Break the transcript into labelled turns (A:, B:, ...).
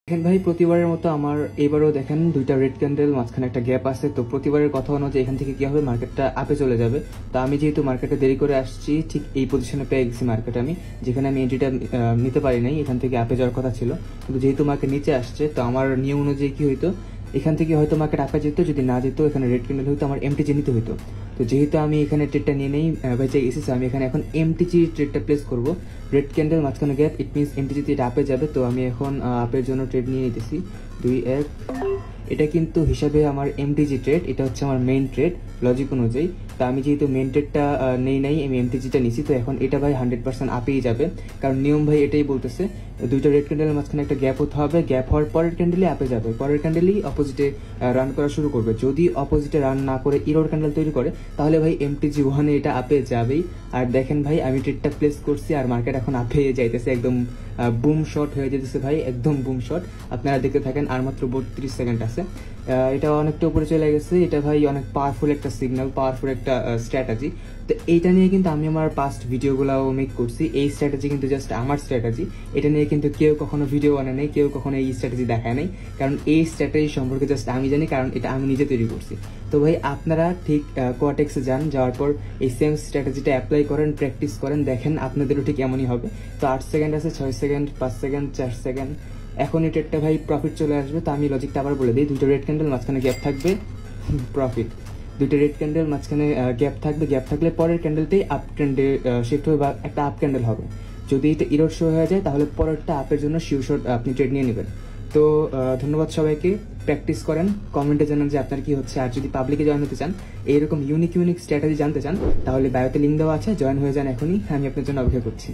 A: দেখেন ভাই, প্রতিবারের মতো আমার এবারও দেখেন দুইটা রেড ক্যান্ডেল, মাঝখানে একটা গ্যাপ আছে। তো প্রতিবারের কথা অনুযায়ী এখান থেকে কি হবে, মার্কেটটা আপে চলে যাবে। তো আমি যেহেতু মার্কেটে দেরি করে আসছি, ঠিক এই পজিশনে পেয়ে গেছি মার্কেট আমি, যেখানে আমি এন্ট্রিটা নিতে পারি নাই। এখান থেকে আপে যাওয়ার কথা ছিল, কিন্তু যেহেতু মার্কেট নিচে আসছে, তো আমার নিয়ম অনুযায়ী কি হইতো, এখান থেকে হয়তো মার্কেট আপে যেত, যদি না যেত এখানে রেড ক্যান্ডেল হইতো, আমার এমটিজি নিতে হইতো। তো যেহেতু আমি এখানে ট্রেডটা নিয়ে নেই, বেঁচে এসেছি, আমি এখানে এখন এমটিজি ট্রেডটা প্লেস করব। রেড ক্যান্ডেল মাঝখানে গ্যাপ, ইট মিনস এমটিজিতে এটা আপে যাবে। তো আমি এখন আপের জন্য ট্রেড নিয়ে নিতেছি 2-1। এটা কিন্তু হিসাবে আমার এমটিজি ট্রেড, এটা হচ্ছে আমার মেইন ট্রেড লজিক অনুযায়ী। তো আমি যেহেতু মেইন ট্রেডটা নেই, আমি এমটিজিটা নিছি। তো এখন এটা ভাই 100% আপেই যাবে, কারণ নিয়ম ভাই এটাই বলতেছে, দুইটা রেড ক্যান্ডেলের মাঝখানে একটা গ্যাপ হতে হবে, গ্যাপ হওয়ার পরের ক্যান্ডেলই আপে যাবে, পরের ক্যান্ডেলই অপোজিটে রান করা শুরু করবে। যদি অপোজিটে রান না করে ইরোর ক্যান্ডেল তৈরি করে, তাহলে ভাই এমটিজি 1-এ এটা আপে যাবেই। আর দেখেন ভাই, আমি ট্রেডটা প্লেস করছি আর মার্কেট এখন আপে যাইতেছে, একদম বুম শট হয়ে যেতেছে ভাই, একদম বুম শট। আপনারা দেখতে থাকেন, আর মাত্র 32 সেকেন্ড আছে। এটা অনেকটা উপরে চলে গেছে। এটা ভাই অনেক পাওয়ারফুল একটা সিগন্যাল, পাওয়ারফুল একটা স্ট্র্যাটেজি। তো এইটা নিয়ে কিন্তু আমি আমার পাস্ট ভিডিওগুলাও মেক করছি। এই স্ট্র্যাটেজি কিন্তু জাস্ট আমার স্ট্র্যাটেজি, এটা নিয়ে কিন্তু কেউ কখনো ভিডিও বানায় নাই, কেউ কখনো এই স্ট্র্যাটেজি দেখায় নাই, কারণ এই স্ট্র্যাটেজি সম্পর্কে জাস্ট আমি জানি, কারণ এটা আমি নিজে তৈরি করছি। তো ভাই আপনারা ঠিক কোয়াটেক্সে যান, যাওয়ার পর এই সেম স্ট্র্যাটেজিটা অ্যাপ্লাই করেন, প্র্যাকটিস করেন, দেখেন আপনাদেরও ঠিক এমনই হবে। তো 8 সেকেন্ড আছে, 6 সেকেন্ড, 5 সেকেন্ড, 4 সেকেন্ড। এখন এই ট্রেডটা ভাই প্রফিট চলে আসবে। তো আমি লজিকটা আবার বলে দিই, দুটো রেড ক্যান্ডেল মাঝখানে গ্যাপ থাকবে, প্রফিট। দুইটা রেড ক্যান্ডেল মাঝখানে গ্যাপ থাকবে, গ্যাপ থাকলে পরের ক্যান্ডেলতেই আপ ট্রেন্ডে শিফট হবে বা একটা আপ ক্যান্ডেল হবে। যদি এটা ইরোর শো হয়ে যায়, তাহলে পরেরটা আপের জন্য শিওর শট আপনি ট্রেড নিয়ে নেবেন। তো ধন্যবাদ সবাইকে, প্র্যাকটিস করেন, কমেন্টে জানান যে আপনার কি হচ্ছে। আর যদি পাবলিকে জয়েন হতে চান, এইরকম ইউনিক স্ট্র্যাটেজি জানতে চান, তাহলে বায়োতে লিঙ্ক দেওয়া আছে, জয়েন হয়ে যান এখনই, আমি আপনার জন্য অপেক্ষা করছি।